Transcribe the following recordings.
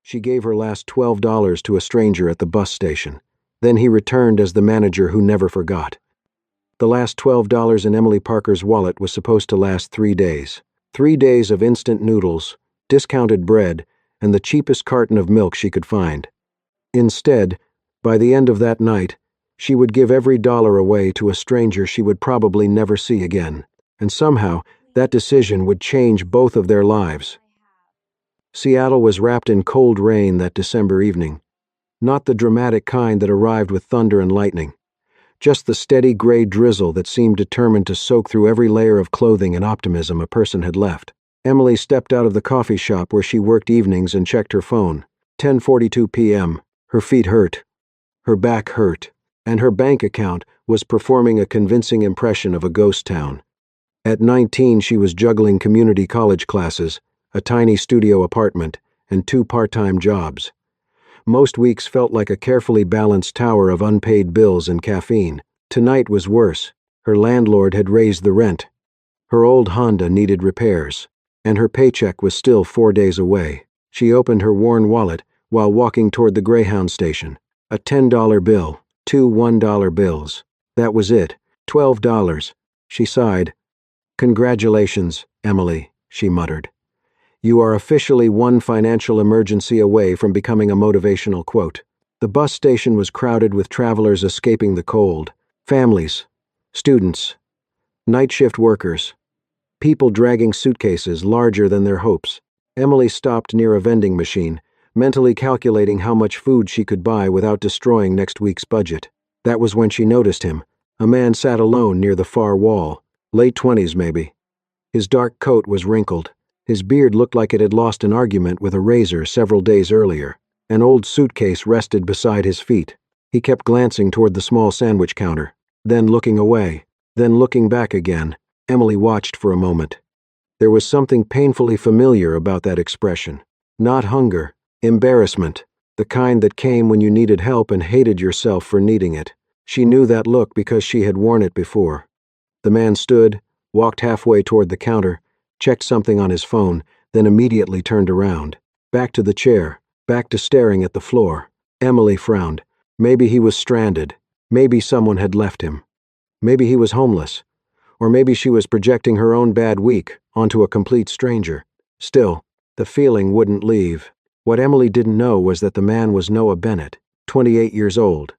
She gave her last $12 to a stranger at the bus station. Then he returned as the manager who never forgot. The last $12 in Emily Parker's wallet was supposed to last 3 days. 3 days of instant noodles, discounted bread, and the cheapest carton of milk she could find. Instead, by the end of that night, she would give every dollar away to a stranger she would probably never see again, and somehow that decision would change both of their lives. Seattle was wrapped in cold rain that December evening. Not the dramatic kind that arrived with thunder and lightning. Just the steady gray drizzle that seemed determined to soak through every layer of clothing and optimism a person had left. Emily stepped out of the coffee shop where she worked evenings and checked her phone. 10:42 p.m. Her feet hurt. Her back hurt. And her bank account was performing a convincing impression of a ghost town. At 19, she was juggling community college classes, a tiny studio apartment, and 2 part-time jobs. Most weeks felt like a carefully balanced tower of unpaid bills and caffeine. Tonight was worse. Her landlord had raised the rent. Her old Honda needed repairs, and her paycheck was still 4 days away. She opened her worn wallet while walking toward the Greyhound station. A $10 bill, 2 $1 bills. That was it. $12. She sighed. "Congratulations, Emily," she muttered. "You are officially one financial emergency away from becoming a motivational quote." The bus station was crowded with travelers escaping the cold. Families, students, night shift workers, people dragging suitcases larger than their hopes. Emily stopped near a vending machine, mentally calculating how much food she could buy without destroying next week's budget. That was when she noticed him. A man sat alone near the far wall, late 20s maybe. His dark coat was wrinkled. His beard looked like it had lost an argument with a razor several days earlier. An old suitcase rested beside his feet. He kept glancing toward the small sandwich counter, then looking away, then looking back again. Emily watched for a moment. There was something painfully familiar about that expression. Not hunger, embarrassment, the kind that came when you needed help and hated yourself for needing it. She knew that look because she had worn it before. The man stood, walked halfway toward the counter, checked something on his phone, then immediately turned around. Back to the chair, back to staring at the floor. Emily frowned. Maybe he was stranded. Maybe someone had left him. Maybe he was homeless. Or maybe she was projecting her own bad week onto a complete stranger. Still, the feeling wouldn't leave. What Emily didn't know was that the man was Noah Bennett, 28 years old.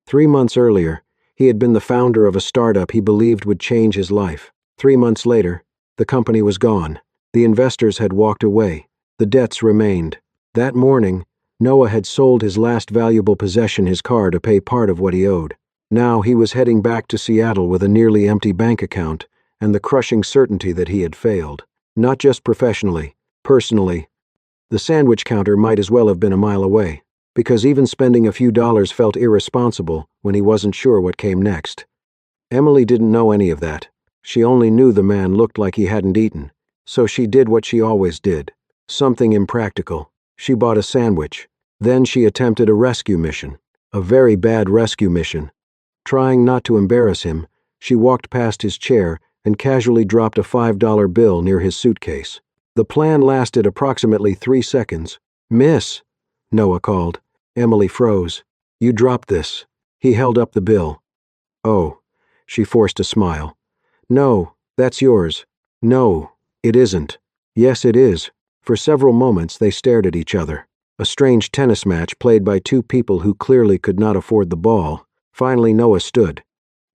3 months earlier, he had been the founder of a startup he believed would change his life. 3 months later, the company was gone. The investors had walked away. The debts remained. That morning, Noah had sold his last valuable possession, his car, to pay part of what he owed. Now he was heading back to Seattle with a nearly empty bank account and the crushing certainty that he had failed. Not just professionally, personally. The sandwich counter might as well have been a mile away, because even spending a few dollars felt irresponsible when he wasn't sure what came next. Emily didn't know any of that. She only knew the man looked like he hadn't eaten, so she did what she always did. Something impractical. She bought a sandwich. Then she attempted a rescue mission. A very bad rescue mission. Trying not to embarrass him, she walked past his chair and casually dropped a $5 bill near his suitcase. The plan lasted approximately 3 seconds. "Miss," Noah called. Emily froze. "You dropped this." He held up the bill. "Oh," she forced a smile. "No, that's yours." "No, it isn't." "Yes, it is." For several moments they stared at each other. A strange tennis match played by 2 people who clearly could not afford the ball. Finally Noah stood.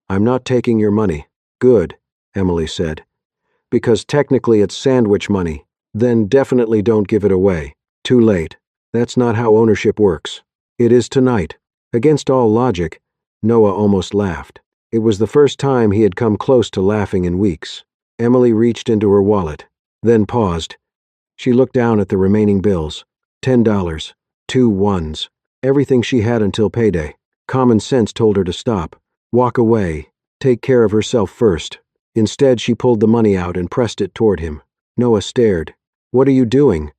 "I'm not taking your money." "Good," Emily said. "Because technically it's sandwich money. Then definitely don't give it away. Too late. That's not how ownership works." "It is tonight." Against all logic, Noah almost laughed. It was the first time he had come close to laughing in weeks. Emily reached into her wallet, then paused. She looked down at the remaining bills. $10, 2 ones, everything she had until payday. Common sense told her to stop, walk away, take care of herself first. Instead, she pulled the money out and pressed it toward him. Noah stared. "What are you doing?"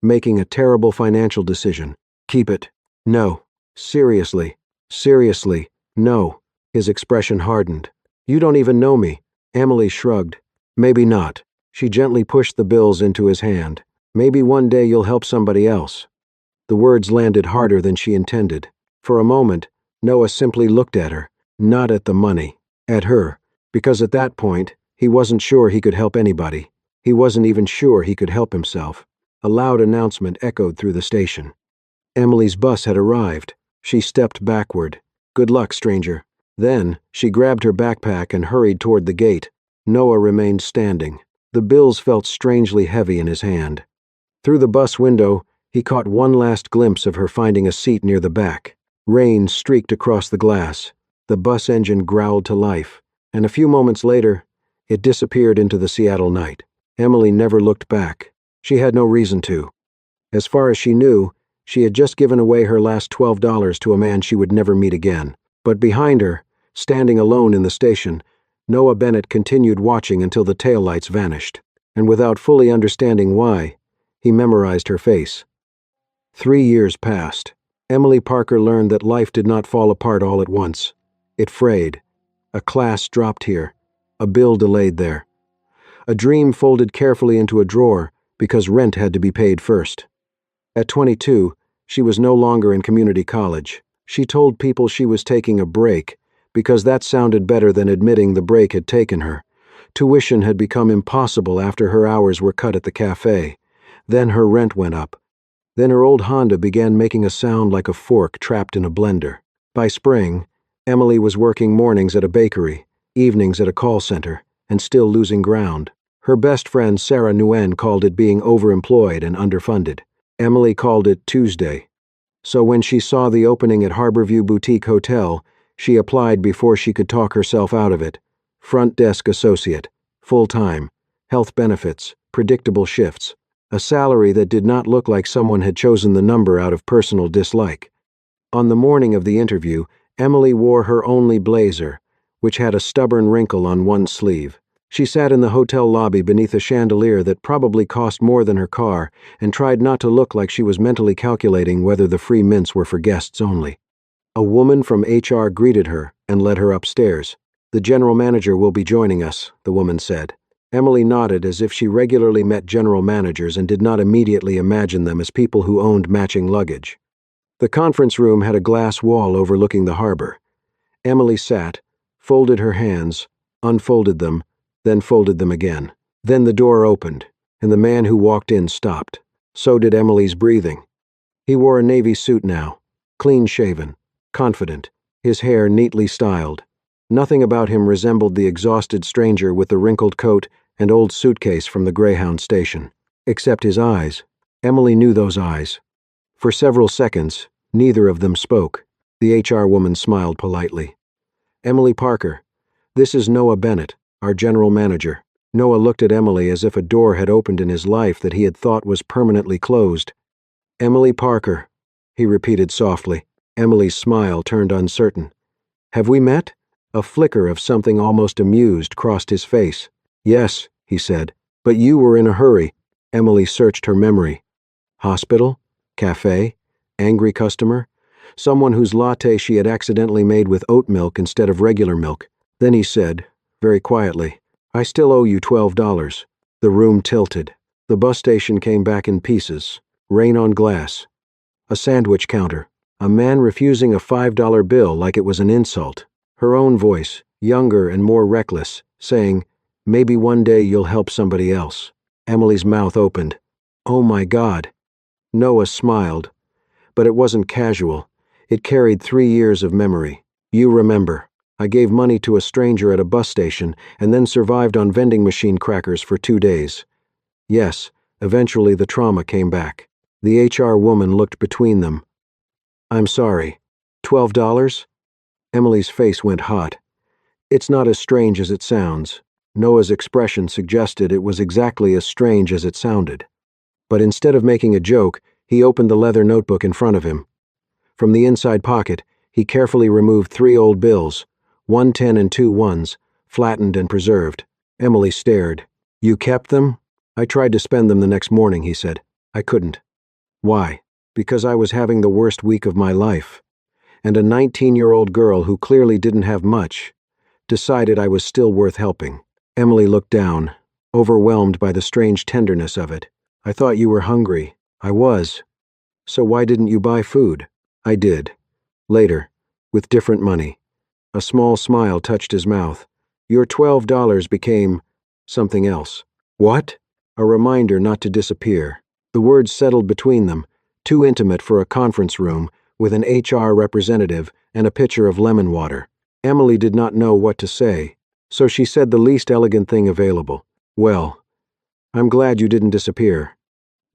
"Making a terrible financial decision." "Keep it." "No. Seriously. Seriously. No." His expression hardened. "You don't even know me." Emily shrugged. "Maybe not." She gently pushed the bills into his hand. "Maybe one day you'll help somebody else." The words landed harder than she intended. For a moment, Noah simply looked at her, not at the money, at her, because at that point, he wasn't sure he could help anybody. He wasn't even sure he could help himself. A loud announcement echoed through the station. Emily's bus had arrived. She stepped backward. "Good luck, stranger." Then, she grabbed her backpack and hurried toward the gate. Noah remained standing. The bills felt strangely heavy in his hand. Through the bus window, he caught one last glimpse of her finding a seat near the back. Rain streaked across the glass. The bus engine growled to life, and a few moments later, it disappeared into the Seattle night. Emily never looked back. She had no reason to. As far as she knew, she had just given away her last $12 to a man she would never meet again. But behind her, standing alone in the station, Noah Bennett continued watching until the taillights vanished, and without fully understanding why, he memorized her face. 3 years passed. Emily Parker learned that life did not fall apart all at once. It frayed. A class dropped here. A bill delayed there. A dream folded carefully into a drawer because rent had to be paid first. At 22, she was no longer in community college. She told people she was taking a break because that sounded better than admitting the break had taken her. Tuition had become impossible after her hours were cut at the cafe. Then her rent went up. Then her old Honda began making a sound like a fork trapped in a blender. By spring, Emily was working mornings at a bakery, evenings at a call center, and still losing ground. Her best friend Sarah Nguyen called it being overemployed and underfunded. Emily called it Tuesday. So when she saw the opening at Harborview Boutique Hotel, she applied before she could talk herself out of it. Front desk associate, full-time, health benefits, predictable shifts. A salary that did not look like someone had chosen the number out of personal dislike. On the morning of the interview, Emily wore her only blazer, which had a stubborn wrinkle on one sleeve. She sat in the hotel lobby beneath a chandelier that probably cost more than her car and tried not to look like she was mentally calculating whether the free mints were for guests only. A woman from HR greeted her and led her upstairs. "The general manager will be joining us," the woman said. Emily nodded as if she regularly met general managers and did not immediately imagine them as people who owned matching luggage. The conference room had a glass wall overlooking the harbor. Emily sat, folded her hands, unfolded them, then folded them again. Then the door opened, and the man who walked in stopped. So did Emily's breathing. He wore a navy suit now, clean-shaven, confident, his hair neatly styled. Nothing about him resembled the exhausted stranger with the wrinkled coat and old suitcase from the Greyhound station. Except his eyes. Emily knew those eyes. For several seconds, neither of them spoke. The HR woman smiled politely. "Emily Parker, this is Noah Bennett, our general manager." Noah looked at Emily as if a door had opened in his life that he had thought was permanently closed. "Emily Parker," he repeated softly. Emily's smile turned uncertain. "Have we met?" A flicker of something almost amused crossed his face. "Yes," he said, "but you were in a hurry." Emily searched her memory. Hospital? Cafe? Angry customer? Someone whose latte she had accidentally made with oat milk instead of regular milk. Then he said, very quietly, "I still owe you $12. The room tilted. The bus station came back in pieces. Rain on glass. A sandwich counter. A man refusing a $5 bill like it was an insult. Her own voice, younger and more reckless, saying, 'Maybe one day you'll help somebody else.'" Emily's mouth opened. "Oh my God." Noah smiled. But it wasn't casual. It carried 3 years of memory. "You remember. I gave money to a stranger at a bus station and then survived on vending machine crackers for 2 days. Yes, eventually the trauma came back." The HR woman looked between them. "I'm sorry. $12? Emily's face went hot. "It's not as strange as it sounds." Noah's expression suggested it was exactly as strange as it sounded. But instead of making a joke, he opened the leather notebook in front of him. From the inside pocket, he carefully removed 3 old bills, 1 10 and 2 ones, flattened and preserved. Emily stared. "You kept them?" "I tried to spend them the next morning," he said. "I couldn't." "Why?" "Because I was having the worst week of my life. And a 19-year-old girl who clearly didn't have much decided I was still worth helping." Emily looked down, overwhelmed by the strange tenderness of it. "I thought you were hungry." "I was." So why didn't you buy food? I did. Later. With different money. A small smile touched his mouth. Your $12 became something else. What? A reminder not to disappear. The words settled between them, too intimate for a conference room, with an HR representative and a pitcher of lemon water. Emily did not know what to say, so she said the least elegant thing available. Well, I'm glad you didn't disappear.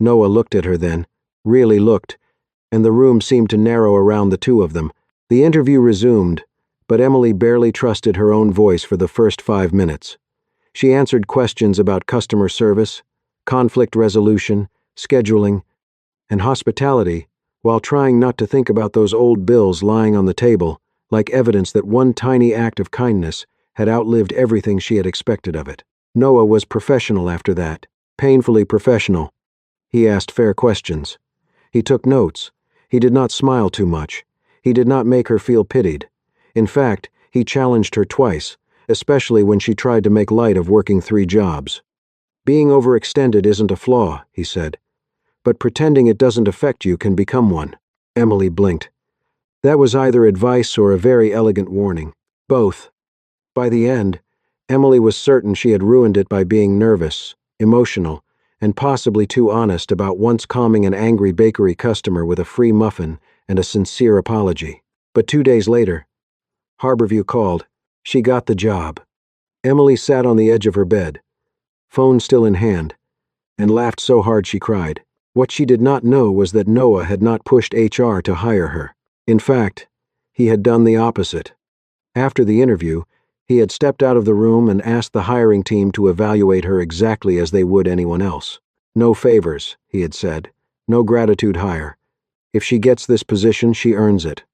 Noah looked at her then, really looked, and the room seemed to narrow around the two of them. The interview resumed, but Emily barely trusted her own voice for the first 5 minutes. She answered questions about customer service, conflict resolution, scheduling, and hospitality, while trying not to think about those old bills lying on the table, like evidence that one tiny act of kindness had outlived everything she had expected of it. Noah was professional after that, painfully professional. He asked fair questions. He took notes. He did not smile too much. He did not make her feel pitied. In fact, he challenged her twice, especially when she tried to make light of working 3 jobs. Being overextended isn't a flaw, he said, but pretending it doesn't affect you can become one. Emily blinked. That was either advice or a very elegant warning. Both. By the end, Emily was certain she had ruined it by being nervous, emotional, and possibly too honest about once calming an angry bakery customer with a free muffin and a sincere apology. But 2 days later, Harborview called. She got the job. Emily sat on the edge of her bed, phone still in hand, and laughed so hard she cried. What she did not know was that Noah had not pushed HR to hire her. In fact, he had done the opposite. After the interview, he had stepped out of the room and asked the hiring team to evaluate her exactly as they would anyone else. No favors, he had said. No gratitude hire. If she gets this position, she earns it.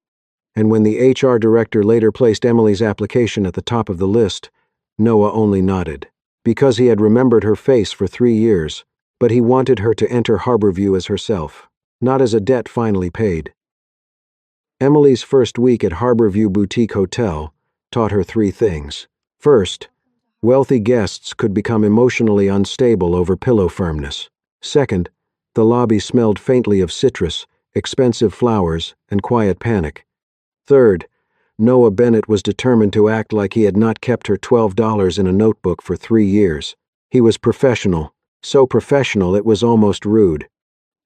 And when the HR director later placed Emily's application at the top of the list, Noah only nodded. Because he had remembered her face for 3 years, but he wanted her to enter Harborview as herself, not as a debt finally paid. Emily's first week at Harborview Boutique Hotel taught her 3 things. First, wealthy guests could become emotionally unstable over pillow firmness. Second, the lobby smelled faintly of citrus, expensive flowers, and quiet panic. Third, Noah Bennett was determined to act like he had not kept her $12 in a notebook for 3 years. He was professional, so professional it was almost rude.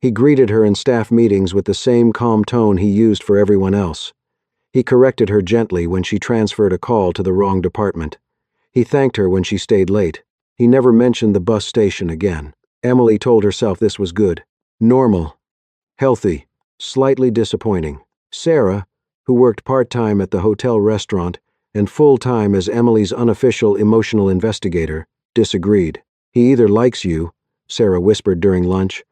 He greeted her in staff meetings with the same calm tone he used for everyone else. He corrected her gently when she transferred a call to the wrong department. He thanked her when she stayed late. He never mentioned the bus station again. Emily told herself this was good. Normal. Healthy. Slightly disappointing. Sarah, who worked part-time at the hotel restaurant and full-time as Emily's unofficial emotional investigator, disagreed. He either likes you, Sarah whispered during lunch,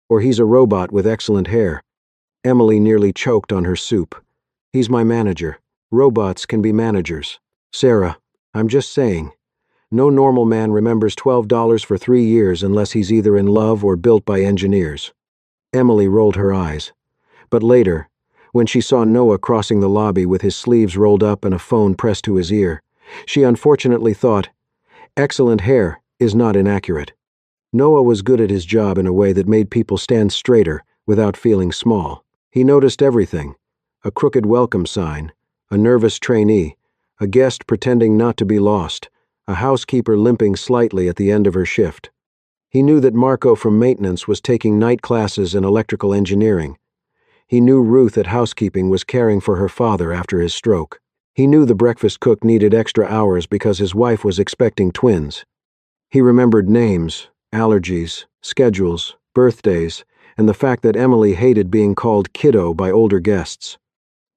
or he's a robot with excellent hair. Emily nearly choked on her soup. He's my manager. Robots can be managers. Sarah, I'm just saying. No normal man remembers $12 for 3 years unless he's either in love or built by engineers. Emily rolled her eyes. But later, when she saw Noah crossing the lobby with his sleeves rolled up and a phone pressed to his ear, she unfortunately thought, excellent hair is not inaccurate. Noah was good at his job in a way that made people stand straighter without feeling small. He noticed everything. A crooked welcome sign, a nervous trainee, a guest pretending not to be lost, a housekeeper limping slightly at the end of her shift. He knew that Marco from maintenance was taking night classes in electrical engineering. He knew Ruth at housekeeping was caring for her father after his stroke. He knew the breakfast cook needed extra hours because his wife was expecting twins. He remembered names, allergies, schedules, birthdays, and the fact that Emily hated being called kiddo by older guests.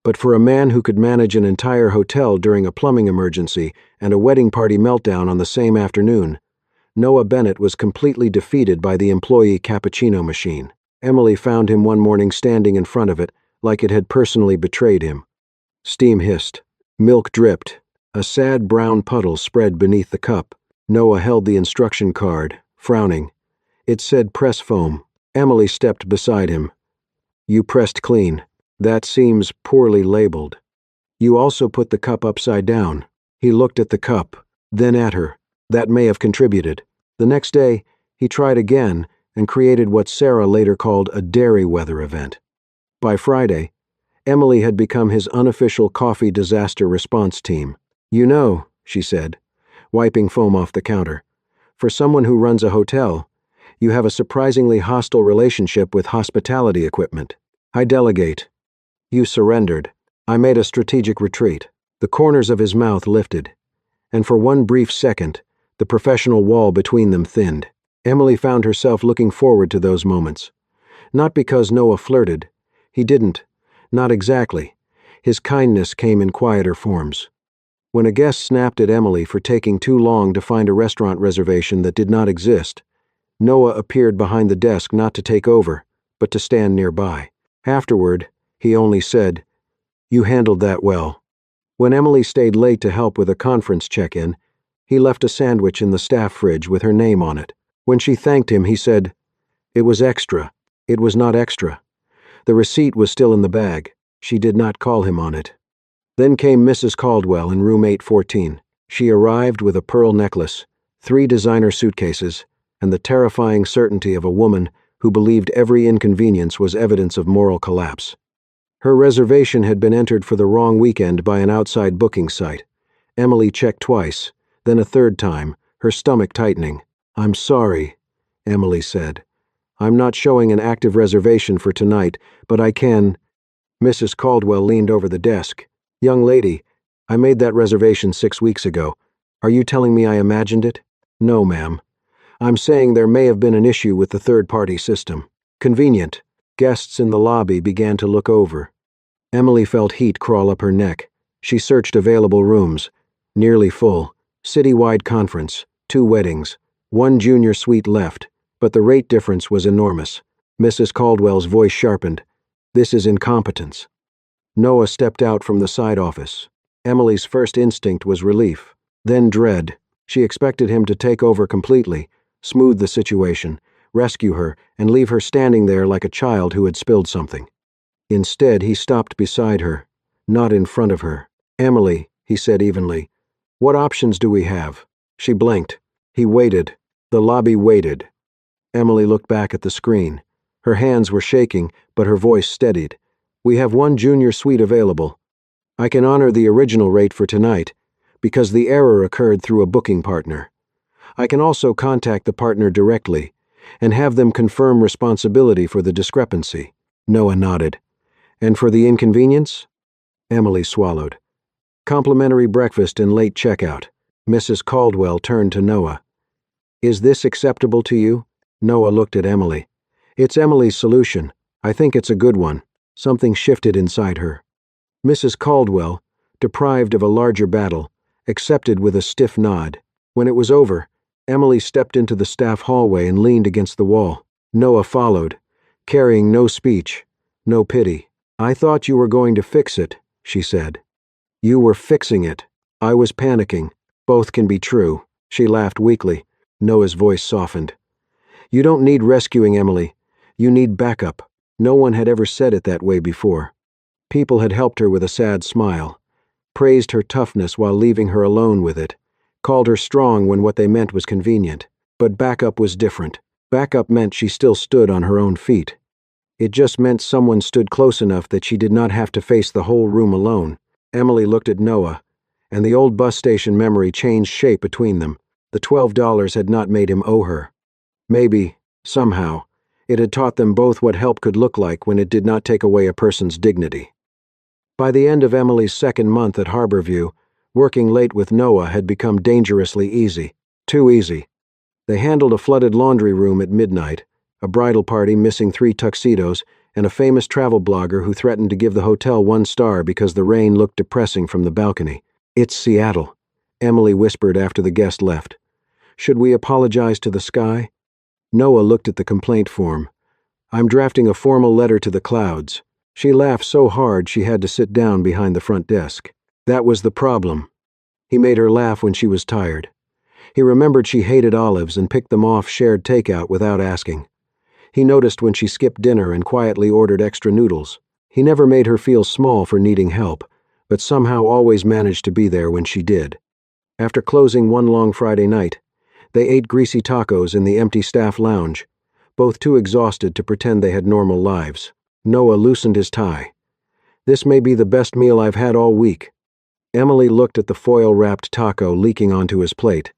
But for a man who could manage an entire hotel during a plumbing emergency and a wedding party meltdown on the same afternoon, Noah Bennett was completely defeated by the employee cappuccino machine. Emily found him one morning standing in front of it, like it had personally betrayed him. Steam hissed. Milk dripped. A sad brown puddle spread beneath the cup. Noah held the instruction card, frowning. It said press foam. Emily stepped beside him. You pressed clean. That seems poorly labeled. You also put the cup upside down. He looked at the cup, then at her. That may have contributed. The next day, he tried again and created what Sarah later called a dairy weather event. By Friday, Emily had become his unofficial coffee disaster response team. "You know," she said, wiping foam off the counter, "for someone who runs a hotel, you have a surprisingly hostile relationship with hospitality equipment. I delegate. You surrendered." I made a strategic retreat. The corners of his mouth lifted, and for one brief second, the professional wall between them thinned. Emily found herself looking forward to those moments. Not because Noah flirted. He didn't. Not exactly. His kindness came in quieter forms. When a guest snapped at Emily for taking too long to find a restaurant reservation that did not exist, Noah appeared behind the desk not to take over, but to stand nearby. Afterward, he only said, "You handled that well." When Emily stayed late to help with a conference check-in, he left a sandwich in the staff fridge with her name on it. When she thanked him, he said, "It was extra." It was not extra. The receipt was still in the bag. She did not call him on it. Then came Mrs. Caldwell in room 814. She arrived with a pearl necklace, 3 designer suitcases, and the terrifying certainty of a woman who believed every inconvenience was evidence of moral collapse. Her reservation had been entered for the wrong weekend by an outside booking site. Emily checked twice, then a third time, her stomach tightening. "I'm sorry," Emily said. "I'm not showing an active reservation for tonight, but I can—" Mrs. Caldwell leaned over the desk. "Young lady, I made that reservation 6 weeks ago. Are you telling me I imagined it?" "No, ma'am. I'm saying there may have been an issue with the third-party system." "Convenient." Guests in the lobby began to look over. Emily felt heat crawl up her neck. She searched available rooms. Nearly full. Citywide conference. 2 weddings. 1 junior suite left, but the rate difference was enormous. Mrs. Caldwell's voice sharpened. "This is incompetence." Noah stepped out from the side office. Emily's first instinct was relief, then dread. She expected him to take over completely, smooth the situation, rescue her, and leave her standing there like a child who had spilled something. Instead, he stopped beside her, not in front of her. "Emily," he said evenly, "what options do we have?" She blinked. He waited. The lobby waited. Emily looked back at the screen. Her hands were shaking, but her voice steadied. "We have 1 junior suite available. I can honor the original rate for tonight, because the error occurred through a booking partner. I can also contact the partner directly and have them confirm responsibility for the discrepancy." Noah nodded. "And for the inconvenience?" Emily swallowed. "Complimentary breakfast and late checkout." Mrs. Caldwell turned to Noah. "Is this acceptable to you?" Noah looked at Emily. "It's Emily's solution. I think it's a good one." Something shifted inside her. Mrs. Caldwell, deprived of a larger battle, accepted with a stiff nod. When it was over, Emily stepped into the staff hallway and leaned against the wall. Noah followed, carrying no speech, no pity. "I thought you were going to fix it," she said. "You were fixing it. I was panicking. Both can be true." She laughed weakly. Noah's voice softened. "You don't need rescuing, Emily. You need backup." No one had ever said it that way before. People had helped her with a sad smile, praised her toughness while leaving her alone with it, called her strong when what they meant was convenient. But backup was different. Backup meant she still stood on her own feet. It just meant someone stood close enough that she did not have to face the whole room alone. Emily looked at Noah, and the old bus station memory changed shape between them. The $12 had not made him owe her. Maybe, somehow, it had taught them both what help could look like when it did not take away a person's dignity. By the end of Emily's 2nd month at Harborview, working late with Noah had become dangerously easy. Too easy. They handled a flooded laundry room at midnight, a bridal party missing 3 tuxedos, and a famous travel blogger who threatened to give the hotel 1 star because the rain looked depressing from the balcony. "It's Seattle," Emily whispered after the guest left. "Should we apologize to the sky?" Noah looked at the complaint form. "I'm drafting a formal letter to the clouds." She laughed so hard she had to sit down behind the front desk. That was the problem. He made her laugh when she was tired. He remembered she hated olives and picked them off shared takeout without asking. He noticed when she skipped dinner and quietly ordered extra noodles. He never made her feel small for needing help, but somehow always managed to be there when she did. After closing one long Friday night, they ate greasy tacos in the empty staff lounge, both too exhausted to pretend they had normal lives. Noah loosened his tie. "This may be the best meal I've had all week." Emily looked at the foil-wrapped taco leaking onto his plate.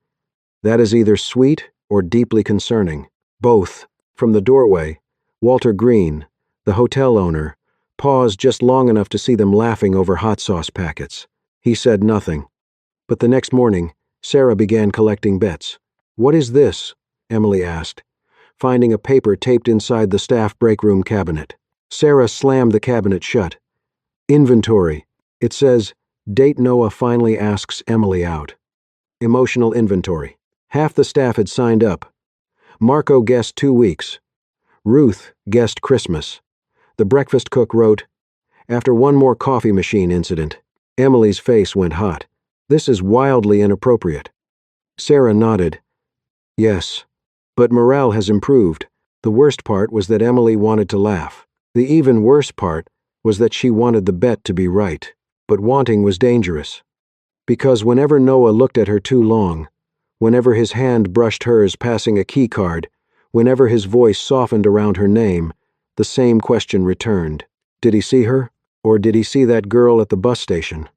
"That is either sweet or deeply concerning. Both." From the doorway, Walter Green, the hotel owner, paused just long enough to see them laughing over hot sauce packets. He said nothing. But the next morning, Sarah began collecting bets. "What is this?" Emily asked, finding a paper taped inside the staff breakroom cabinet. Sarah slammed the cabinet shut. "Inventory. It says, date Noah finally asks Emily out." Emotional inventory. Half the staff had signed up. Marco guessed 2 weeks. Ruth guessed Christmas. The breakfast cook wrote, "After one more coffee machine incident." Emily's face went hot. "This is wildly inappropriate." Sarah nodded. "Yes, but morale has improved." The worst part was that Emily wanted to laugh. The even worse part was that she wanted the bet to be right. But wanting was dangerous. Because whenever Noah looked at her too long, whenever his hand brushed hers passing a key card, whenever his voice softened around her name, the same question returned. Did he see her? Or did he see that girl at the bus station?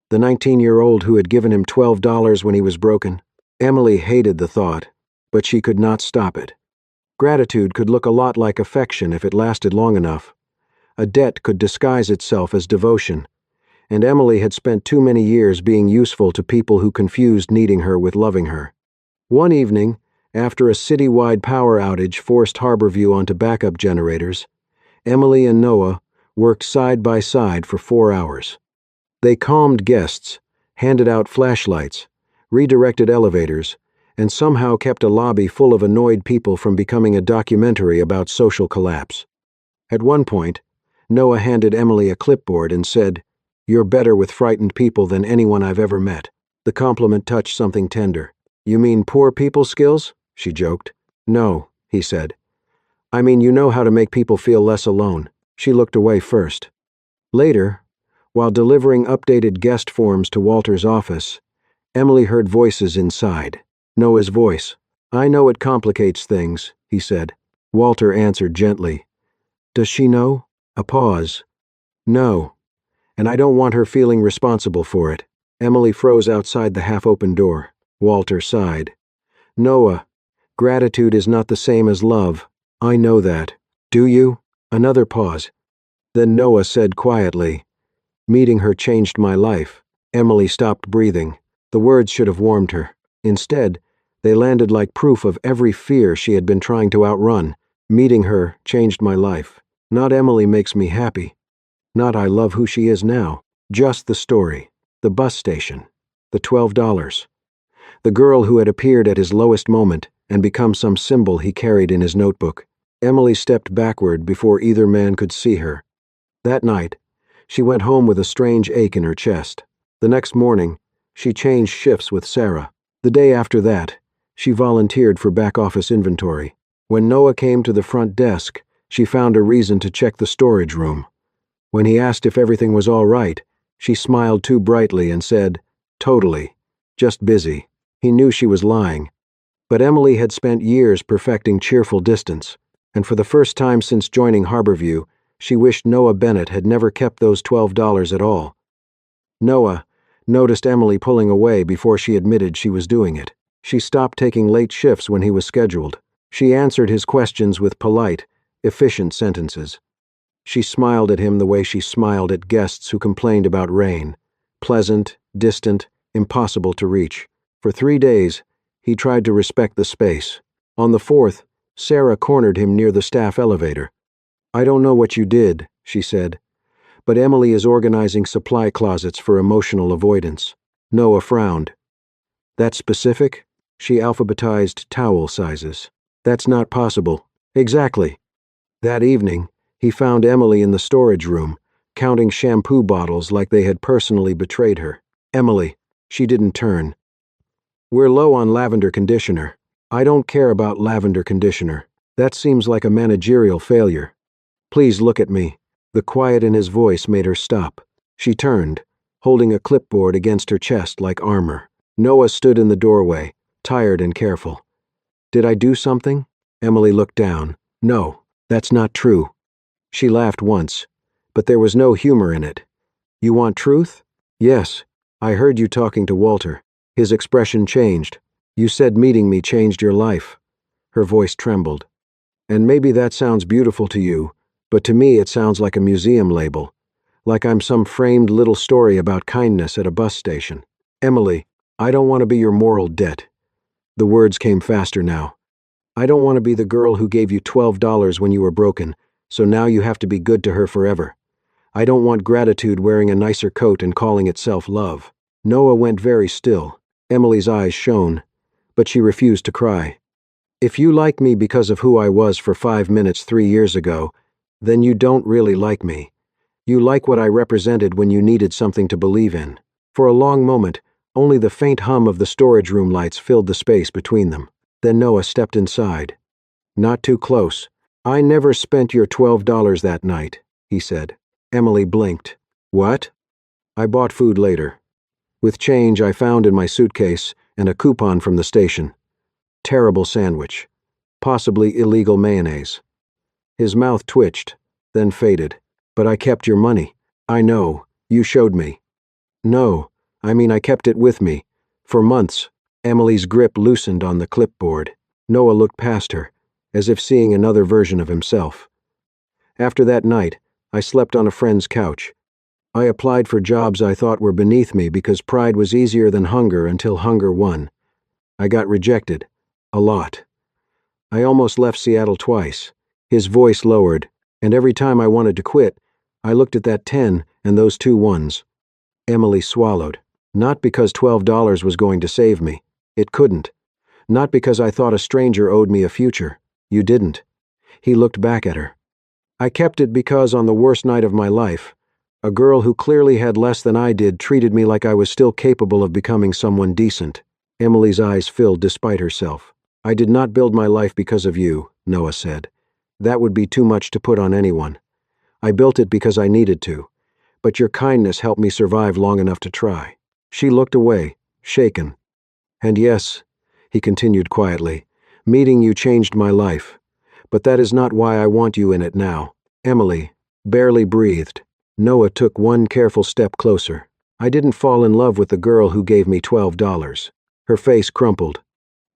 The 19-year-old who had given him $12 when he was broken? Emily hated the thought, but she could not stop it. Gratitude could look a lot like affection if it lasted long enough. A debt could disguise itself as devotion, and Emily had spent too many years being useful to people who confused needing her with loving her. One evening, after a city-wide power outage forced Harborview onto backup generators, Emily and Noah worked side by side for 4 hours. They calmed guests, handed out flashlights, redirected elevators, and somehow kept a lobby full of annoyed people from becoming a documentary about social collapse. At one point, Noah handed Emily a clipboard and said, "You're better with frightened people than anyone I've ever met." The compliment touched something tender. "You mean poor people skills?" she joked. "No," he said. "I mean you know how to make people feel less alone." She looked away first. Later, while delivering updated guest forms to Walter's office, Emily heard voices inside. Noah's voice. "I know it complicates things," he said. Walter answered gently. "Does she know?" A pause. "No. And I don't want her feeling responsible for it." Emily froze outside the half-open door. Walter sighed. "Noah, gratitude is not the same as love. I know that. Do you?" Another pause. Then Noah said quietly, "Meeting her changed my life." Emily stopped breathing. The words should have warmed her. Instead, they landed like proof of every fear she had been trying to outrun. Meeting her changed my life. Not Emily makes me happy. Not I love who she is now. Just the story. The bus station. The $12. The girl who had appeared at his lowest moment and become some symbol he carried in his notebook. Emily stepped backward before either man could see her. That night, she went home with a strange ache in her chest. The next morning, she changed shifts with Sarah. The day after that, she volunteered for back-office inventory. When Noah came to the front desk, she found a reason to check the storage room. When he asked if everything was all right, she smiled too brightly and said, "Totally. Just busy." He knew she was lying. But Emily had spent years perfecting cheerful distance, and for the first time since joining Harborview, she wished Noah Bennett had never kept those $12 at all. Noah noticed Emily pulling away before she admitted she was doing it. She stopped taking late shifts when he was scheduled. She answered his questions with polite, efficient sentences. She smiled at him the way she smiled at guests who complained about rain. Pleasant, distant, impossible to reach. For 3 days, he tried to respect the space. On the 4th, Sarah cornered him near the staff elevator. "I don't know what you did," she said, "but Emily is organizing supply closets for emotional avoidance." Noah frowned. "That specific?" She alphabetized towel sizes. "That's not possible." "Exactly." That evening, he found Emily in the storage room, counting shampoo bottles like they had personally betrayed her. "Emily." She didn't turn. "We're low on lavender conditioner." "I don't care about lavender conditioner. That seems like a managerial failure." "Please look at me." The quiet in his voice made her stop. She turned, holding a clipboard against her chest like armor. Noah stood in the doorway, tired and careful. "Did I do something?" Emily looked down. "No, that's not true." She laughed once, but there was no humor in it. You want truth? Yes. I heard you talking to Walter. His expression changed. You said meeting me changed your life. Her voice trembled. And maybe that sounds beautiful to you, but to me it sounds like a museum label. Like I'm some framed little story about kindness at a bus station. Emily, I don't want to be your moral debt. The words came faster now. I don't want to be the girl who gave you $12 when you were broken, so now you have to be good to her forever. I don't want gratitude wearing a nicer coat and calling itself love. Noah went very still. Emily's eyes shone, but she refused to cry. If you like me because of who I was for 5 minutes 3 years ago, then you don't really like me. You like what I represented when you needed something to believe in. For a long moment, only the faint hum of the storage room lights filled the space between them. Then Noah stepped inside. Not too close. I never spent your $12 that night, he said. Emily blinked. What? I bought food later. With change I found in my suitcase and a coupon from the station. Terrible sandwich. Possibly illegal mayonnaise. His mouth twitched, then faded. But I kept your money. I know. You showed me. No, I mean I kept it with me. For months. Emily's grip loosened on the clipboard. Noah looked past her, as if seeing another version of himself. After that night, I slept on a friend's couch. I applied for jobs I thought were beneath me because pride was easier than hunger until hunger won. I got rejected. A lot. I almost left Seattle twice. His voice lowered, and every time I wanted to quit, I looked at that 10 and those 2 ones. Emily swallowed. Not because $12 was going to save me. It couldn't. Not because I thought a stranger owed me a future. You didn't. He looked back at her. I kept it because on the worst night of my life, a girl who clearly had less than I did treated me like I was still capable of becoming someone decent. Emily's eyes filled despite herself. I did not build my life because of you, Noah said. That would be too much to put on anyone. I built it because I needed to. But your kindness helped me survive long enough to try. She looked away, shaken. And yes, he continued quietly, meeting you changed my life. But that is not why I want you in it now. Emily barely breathed. Noah took one careful step closer. I didn't fall in love with the girl who gave me $12. Her face crumpled.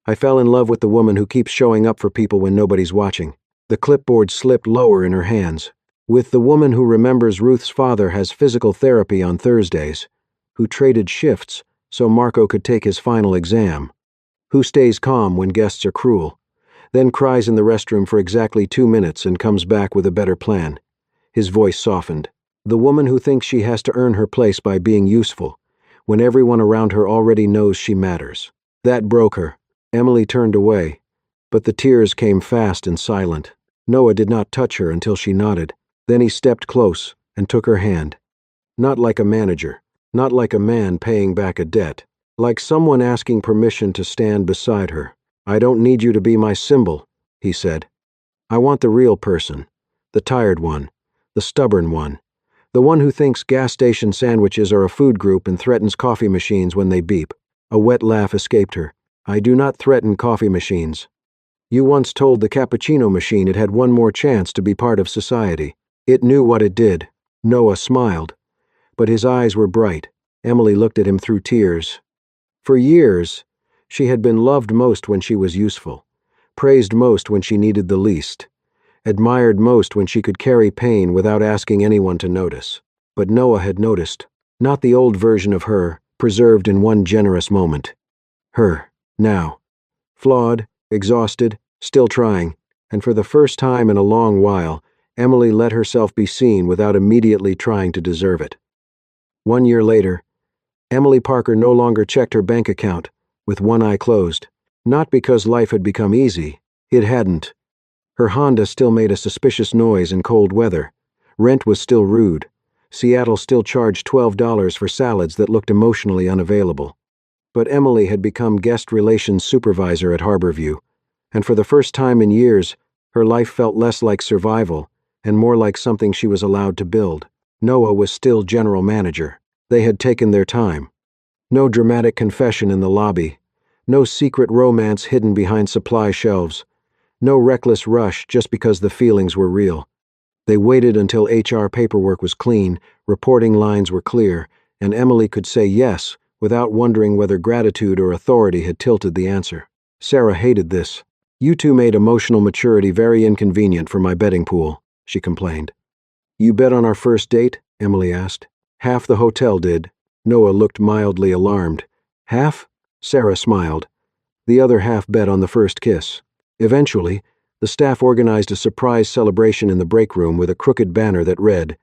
I fell in love with the woman who keeps showing up for people when nobody's watching. The clipboard slipped lower in her hands. With the woman who remembers Ruth's father has physical therapy on Thursdays, who traded shifts so Marco could take his final exam, who stays calm when guests are cruel, then cries in the restroom for exactly 2 minutes and comes back with a better plan. His voice softened. The woman who thinks she has to earn her place by being useful, when everyone around her already knows she matters. That broke her. Emily turned away, but the tears came fast and silent. Noah did not touch her until she nodded. Then he stepped close and took her hand. Not like a manager, not like a man paying back a debt, like someone asking permission to stand beside her. I don't need you to be my symbol, he said. I want the real person, the tired one, the stubborn one, the one who thinks gas station sandwiches are a food group and threatens coffee machines when they beep. A wet laugh escaped her. I do not threaten coffee machines. You once told the cappuccino machine it had one more chance to be part of society. It knew what it did. Noah smiled. But his eyes were bright. Emily looked at him through tears. For years, she had been loved most when she was useful, praised most when she needed the least, admired most when she could carry pain without asking anyone to notice. But Noah had noticed. Not the old version of her, preserved in one generous moment. Her, now. Flawed, exhausted, still trying, and for the first time in a long while, Emily let herself be seen without immediately trying to deserve it. 1 year later, Emily Parker no longer checked her bank account, with one eye closed. Not because life had become easy. It hadn't. Her Honda still made a suspicious noise in cold weather. Rent was still rude. Seattle still charged $12 for salads that looked emotionally unavailable. But Emily had become guest relations supervisor at Harborview, and for the first time in years, her life felt less like survival and more like something she was allowed to build. Noah was still general manager. They had taken their time. No dramatic confession in the lobby. No secret romance hidden behind supply shelves. No reckless rush just because the feelings were real. They waited until HR paperwork was clean, reporting lines were clear, and Emily could say yes without wondering whether gratitude or authority had tilted the answer. Sarah hated this. "You two made emotional maturity very inconvenient for my betting pool," she complained. "You bet on our first date?" Emily asked. "Half the hotel did." Noah looked mildly alarmed. "Half?" Sarah smiled. "The other half bet on the first kiss." Eventually, the staff organized a surprise celebration in the break room with a crooked banner that read,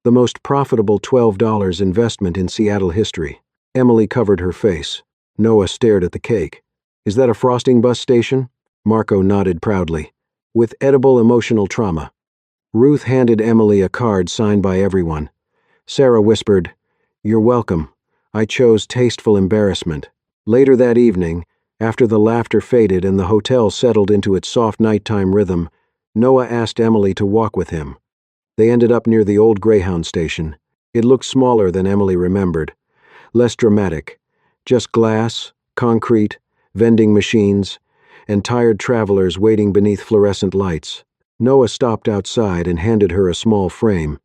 "The most profitable $12 investment in Seattle history." Emily covered her face. Noah stared at the cake. "Is that a Frosting bus station?" Marco nodded proudly. "With edible emotional trauma." Ruth handed Emily a card signed by everyone. Sarah whispered, "You're welcome. I chose tasteful embarrassment." Later that evening, after the laughter faded and the hotel settled into its soft nighttime rhythm, Noah asked Emily to walk with him. They ended up near the old Greyhound station. It looked smaller than Emily remembered. Less dramatic. Just glass, concrete, vending machines, and tired travelers waiting beneath fluorescent lights. Noah stopped outside and handed her a small frame.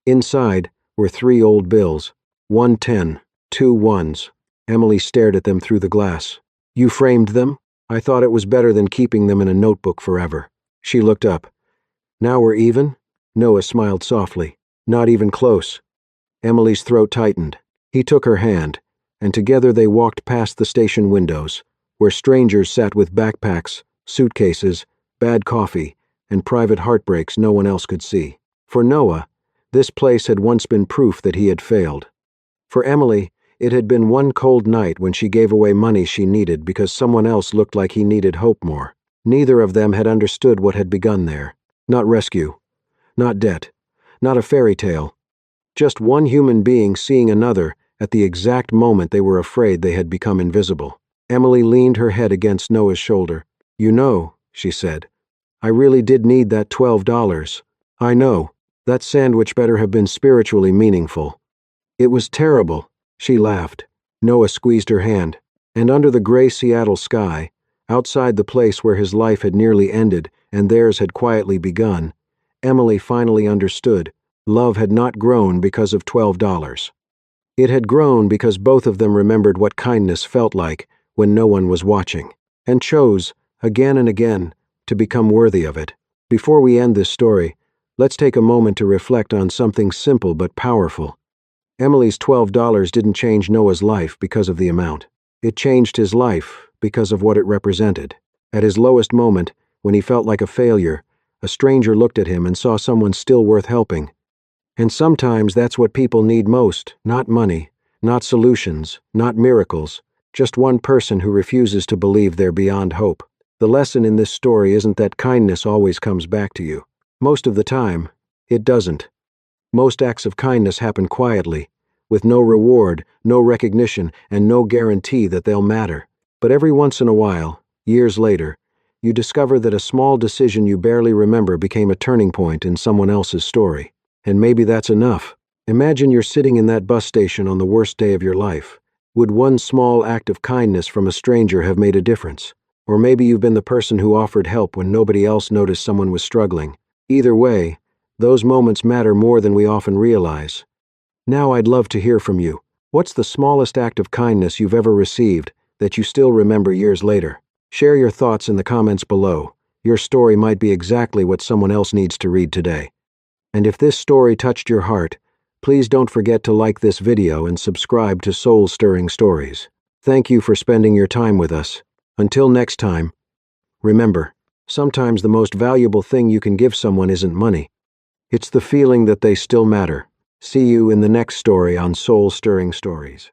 Inside were 3 old bills. 1 10, 2 1s. Emily stared at them through the glass. "You framed them? I thought it was better than keeping them in a notebook forever." She looked up. "Now we're even?" Noah smiled softly. "Not even close." Emily's throat tightened. He took her hand, and together they walked past the station windows, where strangers sat with backpacks, suitcases, bad coffee, and private heartbreaks no one else could see. For Noah, this place had once been proof that he had failed. For Emily, it had been one cold night when she gave away money she needed because someone else looked like he needed hope more. Neither of them had understood what had begun there. Not rescue. Not debt. Not a fairy tale. Just one human being seeing another at the exact moment they were afraid they had become invisible. Emily leaned her head against Noah's shoulder. "You know," she said, "I really did need that $12. I know. That sandwich better have been spiritually meaningful." "It was terrible." She laughed. Noah squeezed her hand. And under the gray Seattle sky, outside the place where his life had nearly ended and theirs had quietly begun, Emily finally understood. Love had not grown because of $12. It had grown because both of them remembered what kindness felt like when no one was watching, and chose, again and again, to become worthy of it. Before we end this story, let's take a moment to reflect on something simple but powerful. Emily's $12 didn't change Noah's life because of the amount. It changed his life because of what it represented. At his lowest moment, when he felt like a failure, a stranger looked at him and saw someone still worth helping. And sometimes that's what people need most, not money, not solutions, not miracles, just one person who refuses to believe they're beyond hope. The lesson in this story isn't that kindness always comes back to you. Most of the time, it doesn't. Most acts of kindness happen quietly, with no reward, no recognition, and no guarantee that they'll matter. But every once in a while, years later, you discover that a small decision you barely remember became a turning point in someone else's story. And maybe that's enough. Imagine you're sitting in that bus station on the worst day of your life. Would one small act of kindness from a stranger have made a difference? Or maybe you've been the person who offered help when nobody else noticed someone was struggling. Either way, those moments matter more than we often realize. Now I'd love to hear from you. What's the smallest act of kindness you've ever received that you still remember years later? Share your thoughts in the comments below. Your story might be exactly what someone else needs to read today. And if this story touched your heart, please don't forget to like this video and subscribe to Soul Stirring Stories. Thank you for spending your time with us. Until next time, remember, sometimes the most valuable thing you can give someone isn't money. It's the feeling that they still matter. See you in the next story on Soul Stirring Stories.